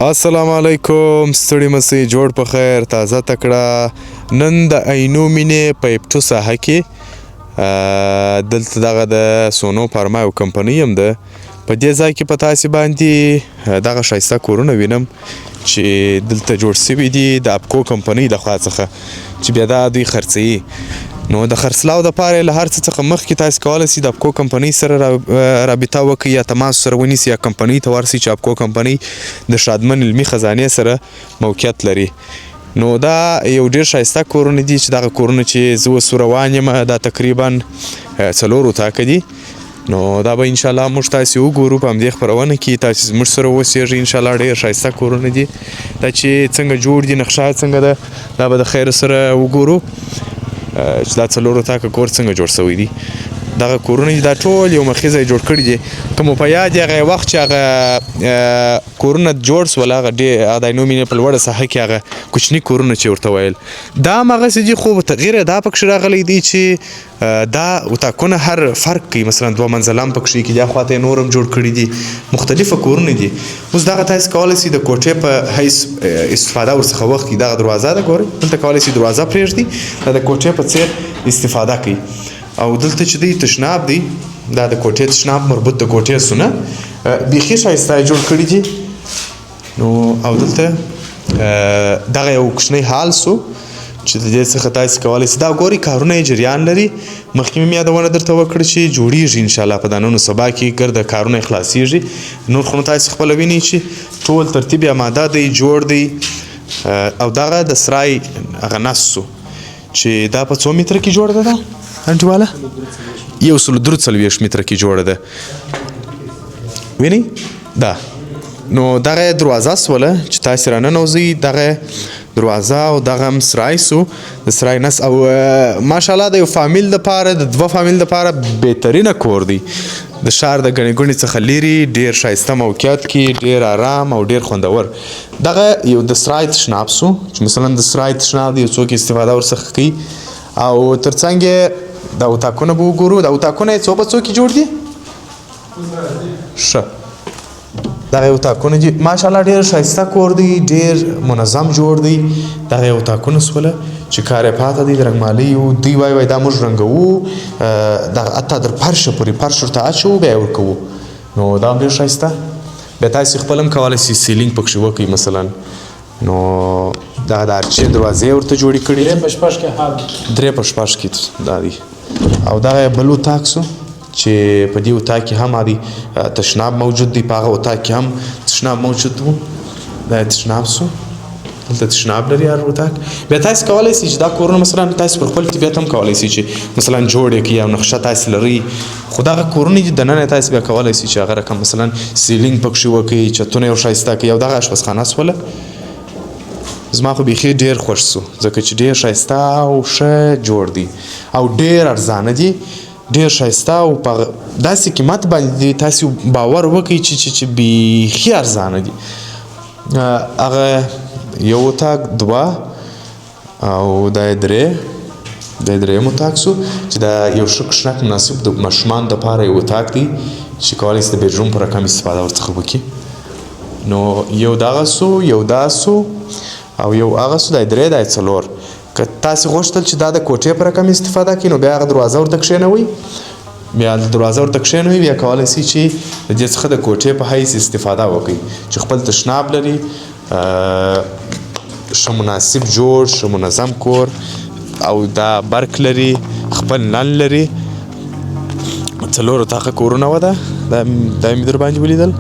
السلام علیکم، ستړي مسئ، جوړ په خیر، تازه تکړه. نن د عینو مینې په ابټو ساحه کې دلته دغه د سونو پارما یو کمپنۍ هم ده. په دې ځای کې په تاسې باندې دغه ښایسته کورونه وینم چې دلته جوړ سوي دي د اپکو کمپنۍ د خوا څخه، چې بیا دا دوی خرڅوي. نو د خرڅلاو دپاره یې له هر څه څخه مخکې تاسې کولی سئ د اپکو کمپنۍ سره رابطه وکړئ یا تماس سره ونیسئ یا کمپنۍ ته ورسئ چې اپکو کمپنۍ د شادمن علمي خزانې سره موقعیت لري. نو دا یو ډېر ښایسته کورونه دي چې دغه کورونه چې زه اوس روان یم دا تقریبا 4 اتاقه دي. نو دا به انشاءالله موږ تاسې وګورو په همدې خپرونه کې، تاسې زموږ سره اوسېږئ. انشاءالله ډېر ښایسته کورونه دي. دا چې څنګه جوړ دي، نقشه څنګه ده، دا به د خیر سره وګورو چې دا 4 اتاقه کور څنګه جوړ سوی دي. دغه کورونه دا ټول یو مخې ځای جوړ کړي دي. که مو په یاد هغه وخت چې هغه کورونه جوړ سول، هغه د عینو مینې په لوړه ساحه کې هغه کوچني کورونه چې ورته ویل، دا هماغسې دي، خو تغییر یې دا پکښې راغلی دی چې دا اتاقونه هر فرق کوي. مثلا 2 منزله هم پکښې کې دي، هاخواته یې نور هم جوړ کړي دي، مختلفه کورونه دي. اوس دغه تاسې کولی سئ د کوټې په حیث استفاده ورڅخه وکړئ. دغه دروازه ده، ګورئ دلته کولی سئ دروازه پرېږدئ، دا د کوټې په څېر استفاده کوئ. او دلته چې دی تشناب دی، دا د کوټې تشناب مربوط د کوټې سونه بیخي ښایسته یې جوړ کړي دي. نو او دلته دغه یو کوچنی حال سو چې د دې څخه تاسې کولی سئ دا ګورئ کارونه یې جریان لري. مخکې مې یادونه درته وکړه چې جوړیږي انشاءالله په دا نن و سبا کې ګرده کارونه یې خلاصیږي. نور خو نو تاسې خپله وینئ چې ټول ترتیب اماده دی، جوړ دی. او دغه د سرای هغه نس سو چې دا په 100 متره کې جوړه ده، دا انټیواله 143 متره کې جوړه ده، وینئ دا. نو دغه دروازه سوله چې تاسې راننوځئ، دغه دروازه او دغه هم سرای سو، د سرای نس. او ماشاءالله د یو فامیل دپاره، د 2 فامیل دپاره بهترینه کور دی. د ښار د ګڼې ګوڼې څخه لیرې، ډېر ښایسته موقعیت کې، ډېر آرام او ډېر خوندور. دغه یو د سرای تشناب سو چې مثلا د سرای تشناب دی، یو څوک استفاده ورڅخه کوي. او ترڅنګ یې دا اتاقونه به وګورو. دا اتاقونه یې څو په څو کې جوړ دي؟ ښه، دغه اتاقونه دي ماشاءالله ډېر ښایسته کور دی، ډېر منظم جوړ دی. دغه اتاقونه سوله چې کار یې پاته دی، د رنګمالۍ و. دوی وایي دا موږ رنګوو، دغه حتی در فرشه پورې فرش ورته اچوو بیا یې ورکوو. نو دا هم ډېر ښایسته. بیا تاسې خپل هم کولی سئ سیلینګ پکښې وکړئ مثلا. نو دغه د ارچې دروازې ورته جوړې کړي دي، 3 په 6 کې حال 3 په 6 کې دا دي. او دغه بل اتاق سو چې په دې اتاق کې هم دی تشناب موجود دی، په هغه اتاق کې هم تشناب موجود و. دا تشناب سو، دلته تشناب لري هر اتاق. بیا تاسې کولی سئ چې دا کورونه مثلا تاسې پر خپل طبیعت هم کولی سئ چې مثلا جوړ یې کړئ او نقشه تاسې لرئ. خو دغه کورونه دي دننه تاسې بیا کولی سئ چې هغه رقم مثلا سیلینګ پکښې وکړئ، چتونه یې ښایسته کړئ. او دغه اشپزخانه سوله زما خو بیخي ډېر خوښ سو، ځکه چې ډېر ښایسته او ښه جوړ دی او ډېر ارزانه دي، ډېر ښایسته او په داسې قیمت باندې تاسې باور وکړئ چې بیخي ارزانه دي. هغه یو اتاق 2 او دا یې 3، دا یې 3م اتاق سو چې دا یو ښه کوچنک مناسب د ماشومانو دپاره یو اتاق دی چې کولی سئ د بیډروم په رقم استفاده ورڅخه وکړي. نو یو دغه سو، یو دا سو او یو هغه سو، دا یې 3، دا یې 4. که تاسې غوښتل چې دا د کوټې په رقم استفاده کړئ، نو بیا هغه دروازه ورته کښېنوئ، بیا دروازه ورته کښېنوئ، بیا کولی سئ چې د دې څخه د کوټې په حیث استفاده وکړئ، چې خپل تشناب لري، ښه مناسب جوړ، ښه منظم کور، او دا برق لري، خپل نل لري. 4 اتاقه کورونه و ده، دا مې در باندې ولیدل.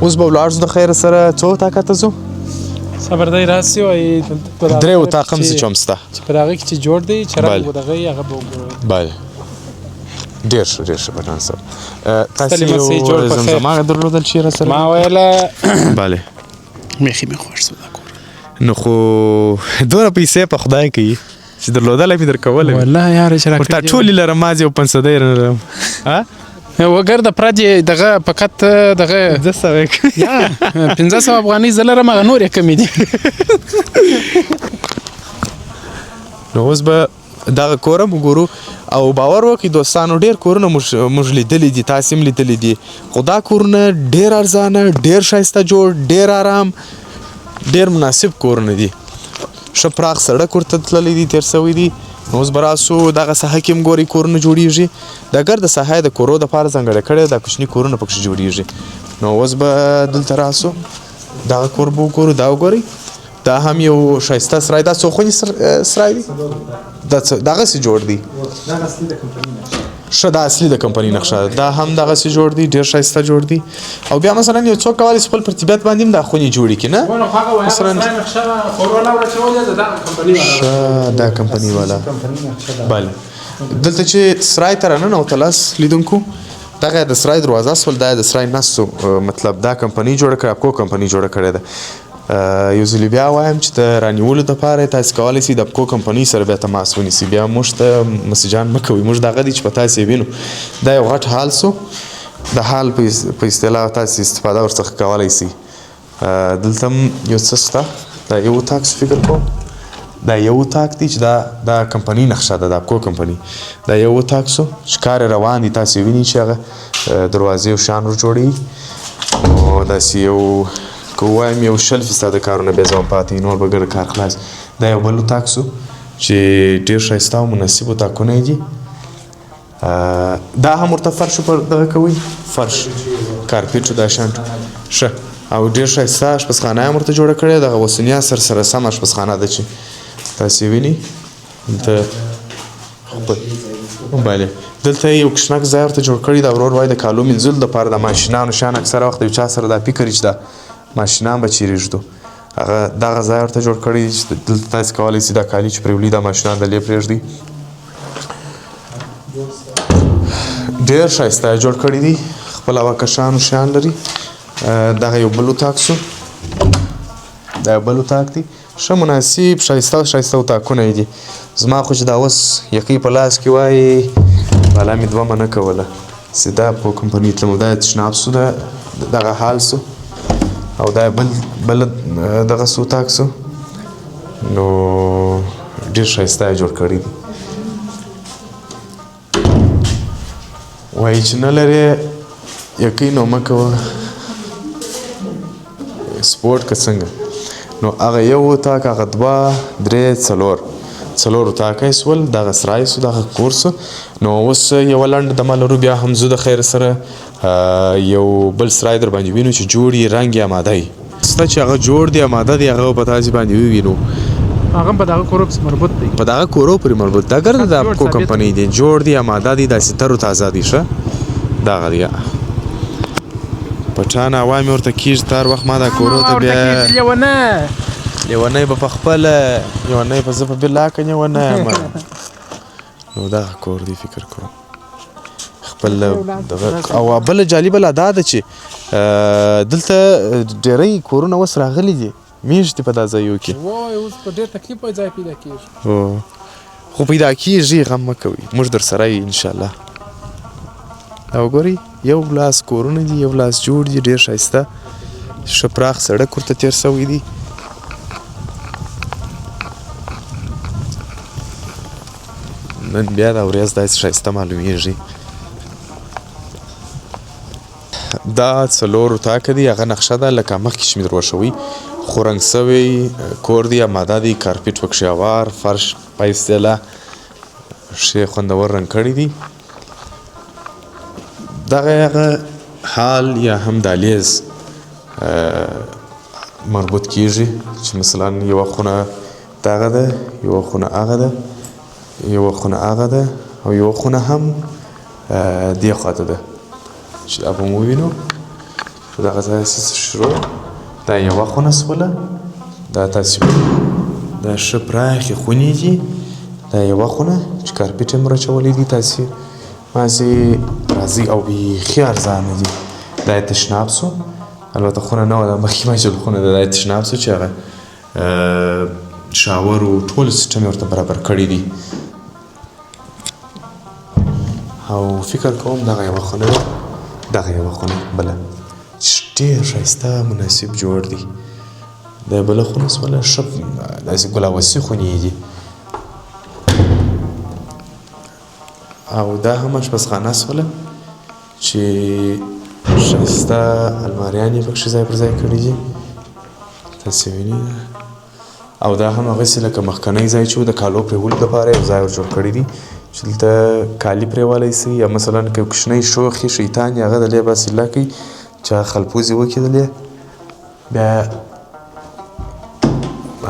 اوس به ولاړ د خیر سره څو اتاقه ته ځو؟ صبر دی راسي وای 3 اتاق هم چې چمسته چې پر هغه کې چې جوړ دی چې راغو دغه هغه به وګورئ. بله ډېر ښه، ډېر ښه پټان صاحب. تاسې یو زمزمه درلودل چېرې سره؟ ما ویله بله بیخي مې خوښ سو دا کور. نو خو دومره پیسې په خدای کوي چې درلودلی مې درکولی والله یاره چې راکړي ورته ټولې لرم، ما یو 500 لرم. وګر د پردې دغه فقط دغه 500 یا 500 افغانۍ زه لرم، هغه نور یې کمې دي. نو اوس به دغه کور هم وګورو او باور وکړئ دوستانو، ډېر کورونه موږ لیدلي دي، تاسې هم لیدلي دي، خو دا کورونه ډېر ارزانه، ډېر ښایسته جوړ، ډېر آرام، ډېر مناسب کورونه دي ښه پراخ سړک ورته تللی دی تېر سوی دی نو اوس به راسو دغه ساحه کې هم ګورئ کورونه جوړیږي دا ګرده ساحه د کورو دپاره ځانګړې کړې دا کوچني کورونه پکښې جوړیږي نو اوس به دلته راسو دغه کور به وګورو دا وګورئ دا هم یو ښایسته سرای دا څو خونې سرای دی دا دغسې جوړ دی ښه دا اصلي د کمپنۍ نقشه ده دا هم دغسې جوړ دی ډېر ښایسته جوړ دی او بیا مثلا یو څوک کولی شي خپل پر طبیعت باندې هم دا خونې جوړې کړي نه ښه دا کمپنۍ والا بله دلته چې سرای ته راننوتلاست لیدونکو دغه د سرای دروازه سول دا د سرای نستو مطلب دا کمپنۍ جوړه کړې اپکو کمپنۍ جوړه کړې ده یو ځلې بیا وایم چې د رانیولو دپاره تاسې کولی شئ د اپکو کمپنۍ سره بیا تماس ونیسئ بیا موږ ته مسجان مه کوئ موږ دغه دی چې په تاسې وینو دا یو غټ هال سو د هال په اصطلاح تاسې استفاده ورڅخه کولی شئ دلته هم یو څه شته دا یو اتاق فکر کوم دا یو اتاق دی چې دا کمپنۍ نقشه ده د اپکو کمپنۍ دا یو اتاق سو چې کار روان دی تاسې وینئ چې هغه دروازې او شیان ور جوړوي نو داسې یو که ووایم یو 100% کارونه بیا زما پاتې نور به ګډ کار خلاص دا یو بل اتاق سو چې ډېر ښایسته او مناسب اتاقونه یې دي دا هم ورته فرش پر دغه کوئ فرش کارپیټ دا شیان ښه او ډېر ښایسته اشپزخانه یې هم ورته جوړه کړې دغه اوسني عصر سره سم اشپزخانه ده چې تاسې وینئ دلته بله دلته یو کشنک ځای ورته جوړ کړي دا ورور وایي د کالو مینځلو دپاره د ماشینانو شیان اکثره وخت یو چا سره دا فکر وي چې دا ماشینان به چیرې ږدو هغه دغه ځای ورته جوړ کړی دی چې دلته تاسې کولی شئ دا کالي چې پرې ولي دا ماشینان دلې پرېږدئ ډېر ښایسته یې جوړ کړي دي خپل هغه کشانو شیان لري دغه یو بل اتاق سو دا یو بل اتاق دی ښه مناسب ښایسته اتاقونه یې دي زما خو چې دا اوس یقۍ په لاس کې وایي بالا مې دومه نه کوله سیده په کمپنۍ تلم دا یې تشناب سو دغه حال سو او دا بل دغه سو اتاق سو نو ډېر ښایسته یې جوړ کړي دي وایي چې نه لرې یقۍ نو مه کوه سپورټ که څنګه نو هغه یو اتاق هغه دوه درې څلور اتاقه یې سول دغه سرای سو دغه کور سو نو اوس یوه لنډه دمه لرو بیا هم زه د خیر سره یو بل سرای در باندې وینو چې جوړ یې رنګ یې اماده یي سته چې هغه جوړ دی اماده دی هغه په تاسې باندې ووینو هغه په دغه کورو پسې مربوط دی په دغه کورو پورې مربوط دا ګرده د اپکو کمپنۍ دی جوړ دی اماده دی داسې تر و تازه دی ښه دغه دی پټان هوا مې ورته کېږي تر وخت ما دا کورو ته بیا لیونی به په خپله لیونی به زه په بلاکه لیونی یم نو دغه کور دی فکر کوم خپل او بله جالبه لا دا ده چې دلته ډېری کورونه اوس راغلي دي میشتې په دا ځایو کې وای اوس په ډېر تکلیف وایي ځای پیدا کېږي خو پیدا کېږي غم مه کوئ موږ در سره یو انشاءالله او ګورئ یو لاس کورونه دي یو لاس جوړ دي ډېر ښایسته ښه پراخ سړک ورته تېر سوی دی نن بیا دا ورځ داسې ښایسته معلومیږي دا څلور اتاقه دي هغه نقشه ده لکه مخکې چې مې در وښوي خو رنګ سوی کور دی اماده دی کارپیټ پکښې هوار فرش په اصطلاح ښې خوندور رنګ کړي دي دغه هغه حال یا هم دهلیز مربوط کیږي چې مثلا یوه خونه دغه ده یوه خونه هغه ده یوه خونه هغه ده او یوه خونه هم دې خواته ده چې دا به مو ووینو دغه ځای شروع دا یوه خونه سوله دا تاسې دا ښه پراخې خونې دي دا یوه خونه چې کارپیټ یې مو راچولی دي تاسې مازې راځئ او بیخي ارزانه دي دا یې تشناب سو البته خونه نه وه دا مخکې ماجل خونه ده دا یې تشناب سو چې هغه شاور و ټول سیسټم یې ورته برابر کړي دي او فکر کوم دغه یوه خونه ده دغه یوه خونه بله چې ډېر ښایسته مناسب جوړ دی دا بله خونه سوله ښه داسې ګلاوسي خونې دي او دا هم اشپزخانه سوله چې ښایسته الماریان یې پکښې ځای پر ځای کړي دي تاسې وینئ او دا هم هغسې لکه مخکنی ځای چې و د کالو پرېولو دپاره یو ځای ور جوړ کړی دي چې دلته کالي پرېولی سئ یا مثلا که کوچنی شوخ یې شیطان یې هغه دلې بس ایله کوي چې هغه خلپوزې وکړي دلې بیا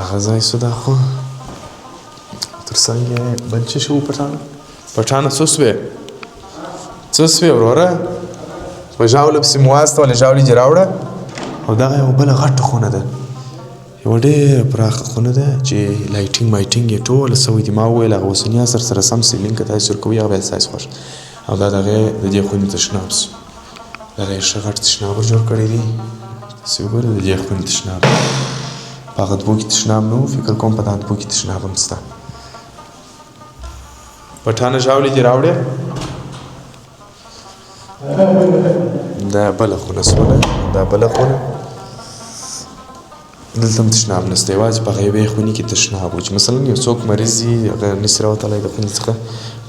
هغه ځای سو دا خو تر څنګ یې بل څه شي و پټانه څه سوې وروره په ژاوله پسې مو واستوله ژاولې دې راوړه او دغه یوه بله غټه خونه ده یوه ډېره پراخه خونه ده چې لایټینګ مایټینګ یې ټوله سوی دي ما وویل هغه اوسني عصر سره سم سیلینګ که تاسې ورکوئ هغه بیا ستاسې خوښ او دا د هغې د دې خونې تشناب سو دغه یې ښه غټ تشناب ور جوړ کړی دي تاسې وګورئ د دې خونې تشناب په هغه دوو کې تشناب نه و فکر کوم په دغه دوو کې تشناب هم شته پټانه ژاولې دې راوړې دا بله خونه سوله دا بله خونه دلته هم تشناب نشته یوازې په هغه یوې خونې کې تشناب و چې مثلا یو څوک مریض وي هغه نسي راوتلی د خونې څخه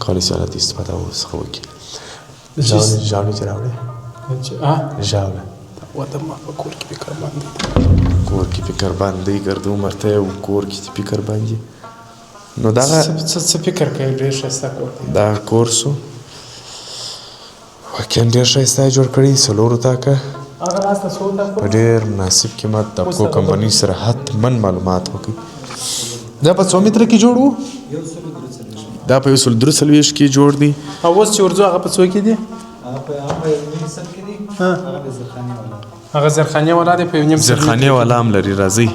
کولی شي هلته استفاده څخه وکړي ژاولې دې راوړې ژاوله ودم په کور کې فکر باندې کور کې فکر باندې ګردو مرته یو کور کې فکر باندې نو دغه څه فکر کوي ډېر ښایسته کور دی دا کور سو واقعا ډېر ښایسته یې جوړ کړي 4 اتاقه په ډېر مناسب قیمت د اپکو کمپنۍ سره حتما معلومات وکړئ دا په 100 متره کې جوړ و دا په 143 کې جوړ دی او اوس چې ورځو هغه په څو کې دي هغه زرخانیه والا دی په یو نیم زرخانیه والا هم لري راځئ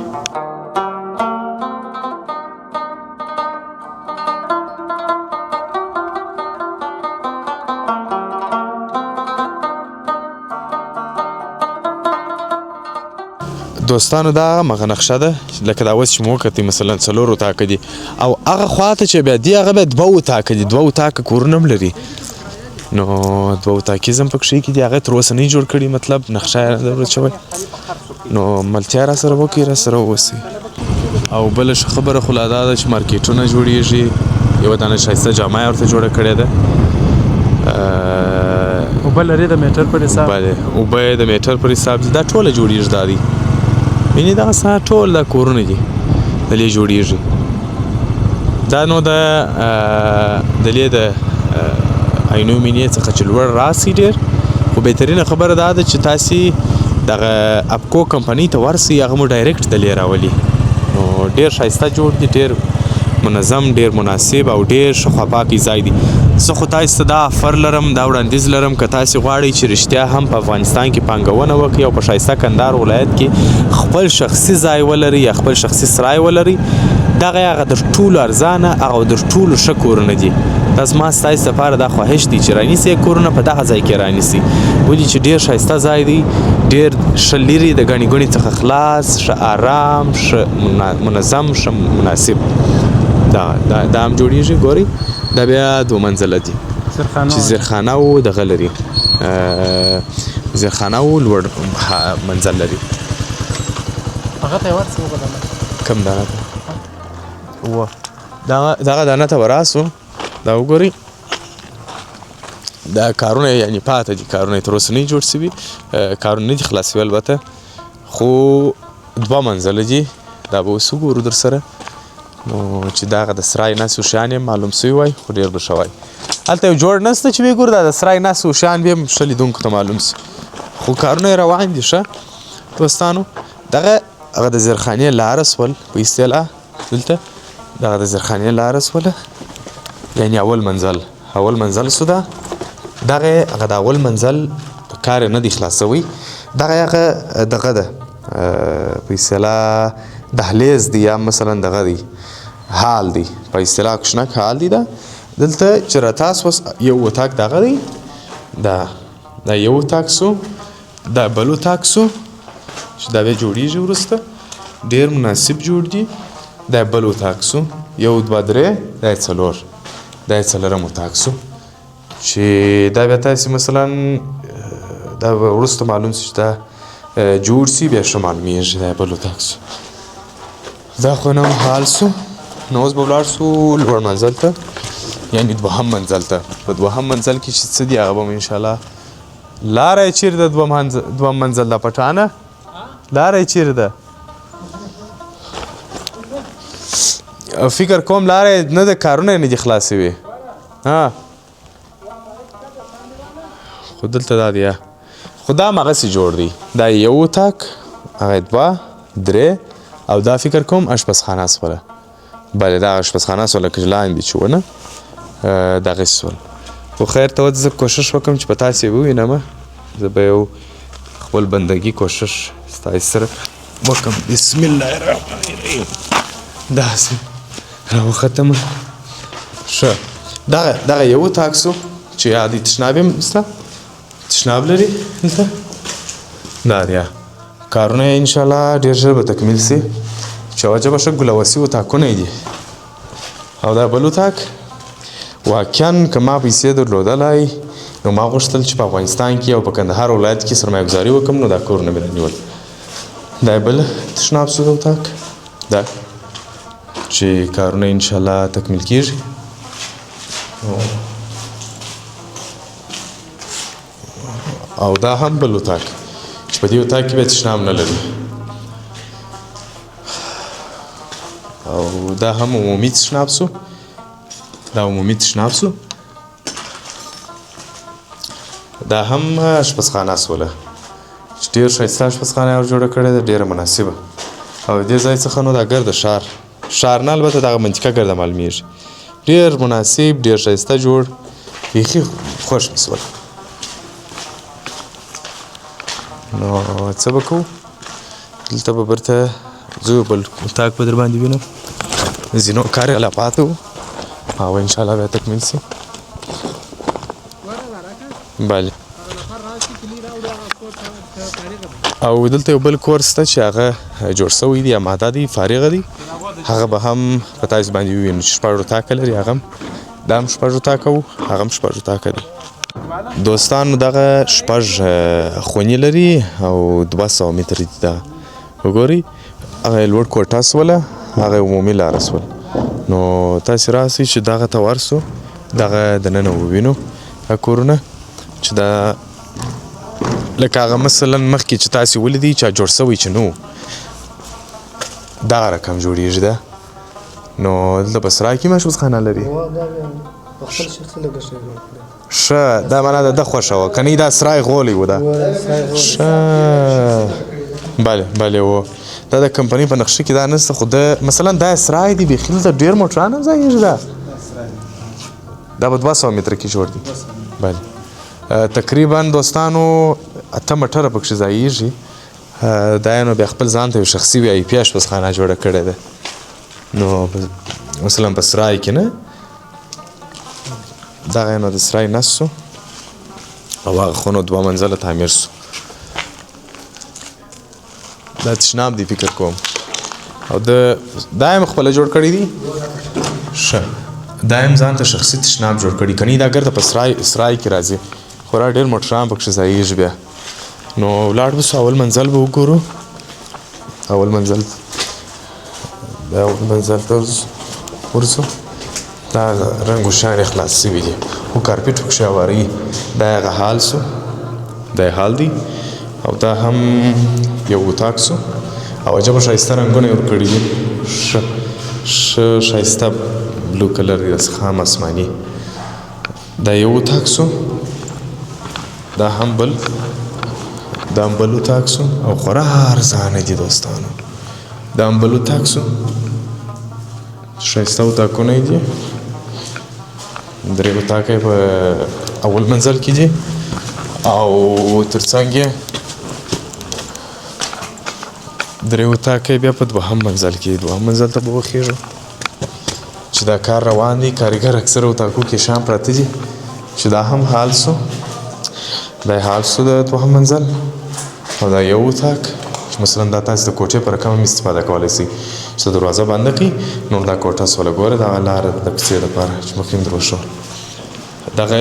دوستانو دا هغه نقشه ده لکه دا اوس چې مو وکتئ مثلا 4 اتاقه دي او هغه خواته چې بیا دي هغه بیا 2 اتاقه دي 2 اتاقه کورونه هم لري نو 2 اتاقیز هم پکښې کې دي هغه تر اوسه نه جوړ کړي مطلب نقشه یې ضرورت شوی نو ملتیا را سره وکړئ را سره واوسئ او بله ښه خبره خو لا دا ده چې مارکیټونه جوړیږي یوه دانه ښایسته جامه یې ورته جوړه کړې ده اوبه لري د میټر پر حساب بله اوبه یې د میټر پر حساب دي دا ټوله جوړیږي دا دي وینې دغه سره ټول دا کورونه دي دلې جوړیږي دا نو د دلې د عینو مینې څخه چې لوړ راسي ډېر خو بهترینه خبره دا ده چې تاسې دغه اپکو کمپنۍ ته ورسئ هغه مو ډایرکټ دلې راولي نو ډېر ښایسته جوړ دي ډېر منظم ډېر مناسب او ډېر ښه خواپاکی ځای دی زه خو تاسې ته دا افر لرم دا وړاندیز لرم که تاسې غواړئ چې رښتیا هم په افغانستان کې پانګونه وکړئ او په ښایسته کندهار ولایت کې خپل شخصي ځای ولرئ یا خپل شخصي سرای ولرئ دغه هغه در ټولو ارزانه او در ټولو ښه کورونه دي دا زما ستاسې دپاره دا خواهش دی چې رانیسئ کورونه په دغه ځای کې رانیسئ ولې چې ډېر ښایسته ځای دی ډېر ښه لرې د ګڼې ګڼې څخه خلاص ښه آرام ښه منظم ښه مناسب دا هم جوړیږي ګورئ دا بیا 2 منزله دي چې زرخانه و دغه لري زرخانه و لوړ منزل لري هغه ته یې ورسئ وګورئ کم دانه ته دغه دانه ته وراسو دا وګورئ دا کارونه یعنې پاته دي کارونه یې تر اوسه نه جوړ سوي کارونه نه دي خلاص سوي البته خو 2 منزله دي دا به اوس وګورو در سره نو چې دغه د سرای ناستې شیان یې معلوم سوي وای خو ډېر به ښه وای هلته یو جوړ نسته چې ویې ګورو دا د سرای ناستې شیان بیا هم ښه لیدونکو ته معلوم سي خو کارونه یې روان دي ښه دوستانو دغه هغه د زرخانې لاره سول په اصطلاح دلته دغه د زرخانې لاره سوله یعنې اول منزل سو ده دغه هغه د اول منزل کار یې نه دی خلاصوی دغه هغه دغه ده په اصطلاح دهلیز دی یا مثلا دغه دی حال دی په اصطلاح کوچنک حال دی دا دلته چې راتاس وس یو اتاق دغه دی دا یو اتاق سو دا بل اتاق سو چې دا بیا جوړیږي وروسته ډېر مناسب جوړ دي دا بل اتاق سو 1 2 3 دا یې 4 دا یې 4م اتاق سو چې دا بیا تاسې مثلا دا به وروسته معلوم سي چې دا جوړ سي بیا ښه معلومیږي دا یې بل اتاق سو دا خو نه حال سو نو اوس به ولاړ سو لوړ منزل ته یعنې 2م منزل ته په 2م منزل کې چې څه دي هغه به م انشاءالله لاره یې چیرې ده 2م منزل ده پټانه لاره یې چیرې ده فکر کوم لارې نه د کارونه نه دي خلاصې وي ها خو دلته دا دی خو دا همغسې جوړ دی دا یو اتاق هغه دوه درې او دا فکر کوم اشپزخانه سوله بله دا اشپزخانه سوله که لاندې چې ونه دغسې سول خو خیر ته زه کوشش وکړم چې په تاسې ووینم زه به یو خپل بندګي کوشش ستاسې سره وکړم بسم الله الرحمن الرحیم داسې راوختم ښه دغه یو اتاق سو چې عادي تشناب یې سته تشناب لري دلته دا دی کارونه یې انشاءالله ډېر ژر به تکمیل سي چې عجبه ښه ګلوسي اتاقونه یې دي او دا بل اتاق واقعا که ما پیسې درلودلی نو ما غوښتل چې په افغانستان کې او په کندهار ولایت کې سرمایه ګزاري وکړم نو دا کورونه مې رانیول دا بل تشناب سو اتاق دا چې کارونه انشاءالله تکمیل کیږي او دا هم بل اتاق چې په دې اتاق کې به تشناب نه لري او دا هم عمومي تشناب سو دا عمومي تشناب سو دا هم اشپزخانه سوله چې ډېر ښایسته اشپزخانه یې ورجوړه کړې ده ډېره مناسبه او دې ځای څخه نو دا ګرده ښار نه البته دغه منطقه ګرده معلومیږي ډېر مناسب ډېر ښایسته جوړ بیخي خوښ مې سول نو څه به کوو دلته به برته زه بل اتاق به در باندې وینم ځینو کار یې لا پاته و او انشاءالله به تکمیل سي بله او دلته یو بل کور شته چې هغه جوړ سوی دی اماده دی فارغه دی هغه به هم په تاسې باندې ووینو چې شپږ اتاقه لري هغه هم دا هم شپږ اتاقه و هغه هم شپږ اتاقه دی دوستانو دغه شپږ خونې لري او 200 متره دي دا وګورئ هغه لوړ کوټه سوله هغه عمومي لاره سول نو تاسې راسئ چې دغه ته ورسو دغه دننه ووینو کورونه چې دا لکه هغه مثلا مخکې چې تاسې ولیدئ چا جوړ سوی چې نو دغه رقم جوړیږي ده نو دلته په سرای کې هم اشپزخانه لري ښه دا معنا ده خوښه وه که نه دا سرای غولی و ده ښه بله بله و دا د کمپنۍ په نقشه کې دا نشته خو د مثلا دا سرای دی بیخي دلته ډېر موټران هم ځایېږي دا به 200 متره کې جوړ دی بله تقریبا دوستانو 8 موټره پکښې ځایېږي دا یې نو بیا خپل ځان ته یو شخصي وي آی پي اشپزخانه جوړه کړې ده نو مثلا په سرای کې نه دغه یې نو د سرای نس سو او هغه خو نو 2 منزله تعمیر سو دا تشناب دی فکر کوم او دا یې هم خپله جوړ کړی دی ښه دا یې هم ځان ته شخصي تشناب جوړ کړي که نه دا ګرده په سرای کې راځي خورا ډېر موټران پکښې ځایېږي بیا نو ولاړ به سو اول منزل به وګورو اول منزل دا اول منزل ته ورځو دا رنګ و شان یې خلاص سوي دي خو کارپېټ پکښې هواري دا یې هغه حال سو دا یې حال دی او دا هم یو اتاق سو او عجبه ښایسته رنګونه یې ورکړي دي ښه ښایسته بلو کلر دی داسې خام اسماني دا یو اتاق سو دا هم بل اتاق سو او خورا ارزانه دي دوستانو دا هم بل اتاق سو ښایسته اتاقونه یې دي 3 اتاقه یې په اول منزل کې دي او تر څنګ یې 3 اتاقه یې بیا په 2 منزل کې 2 منزل ته به وخېږو چې دا کار روان دی کارګر اکثره اتاقو کې شام پراته دي چې دا هم حال سو دا حال سو د 2 منزل او دا یو اتاق چې مثلا دا تاسې د کوټې په رقم هم استفاده کولی شئ چې دروازه بنده کړئ نور دا کوټه سوله ګوره دغه لاره د کوڅې دپاره چې مخکې مې در وښود دغه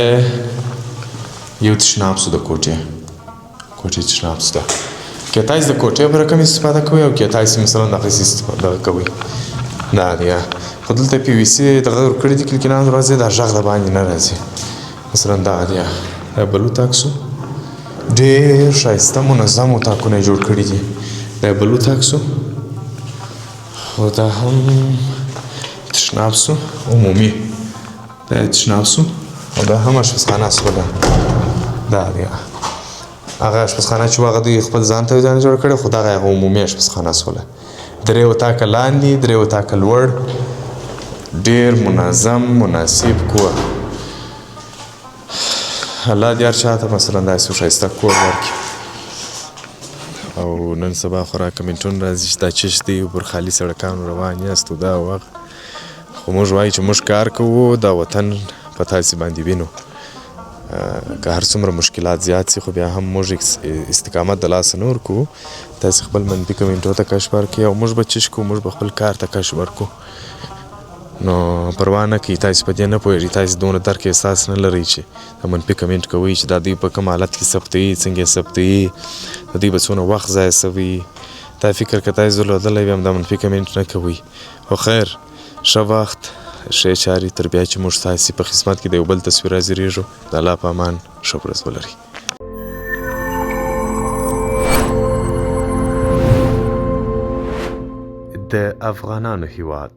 یو تشناب سو د کوټې تشناب سو ده که تاسې د کوټې په رقم استفاده کوئ او که تاسې مثلا دغسې استفاده کوئ دا دی خو دلته پی وي سي دغه ورکړي دي کلکینان دروازې دا غږ د باندې نه راځي مثلا دغه دی دا بل اتاق سو ډېر ښایسته منظم اتاقونه یې جوړ کړي دي دا بل اتاق سو خو دا هم تشناب سو عمومي دا تشناب سو او دا هم اشپزخانه سوله دا دی هغه اشپزخانه چې هغه دوی خپل ځان ته ځان جوړ کړی خو دغه هغه عمومي اشپزخانه سوله 3 اتاقه لاندې 3 اتاقه لوړ ډېر منظم مناسب کور الله دې هر چاته مثلا داسې ښایسته کور ورکړي او نن سبا خورا کمنټونه راځي چې دا چش دی پر خالي سړکانو روان یاست او دا وخت خو موږ وایو چې موږ کار کوو دا وطن په تاسې باندې وینو که هر څومره مشکلات زیات سي خو بیا هم موږ استقامت د لاسه نه ورکوو تاسې خپل منفي کمنټو ته کش ورکړئ او موږ به چش کوو موږ به خپل کار ته کش ورکوو نو پروا نه کوي تاسې په دې نه پوهېږئ تاسې دونه درک احساس نه لرئ چې د منفي کمنټ کوئ چې دا دوی په کوم حالت کې ثبتوي څنګه یې ثبتوي د دوی به څونه وخت ضایع سوي دا فکر که تاسې درلودلی وي هم دا منفي کمنټ نه کوئ خو خیر ښه وخت ښې چارې تر بیا چې موږ ستاسې په خدمت کې د یو بل تصویر حاضرېږو د الله په امان ښه ورځ ولرئ د افغانانو هیواد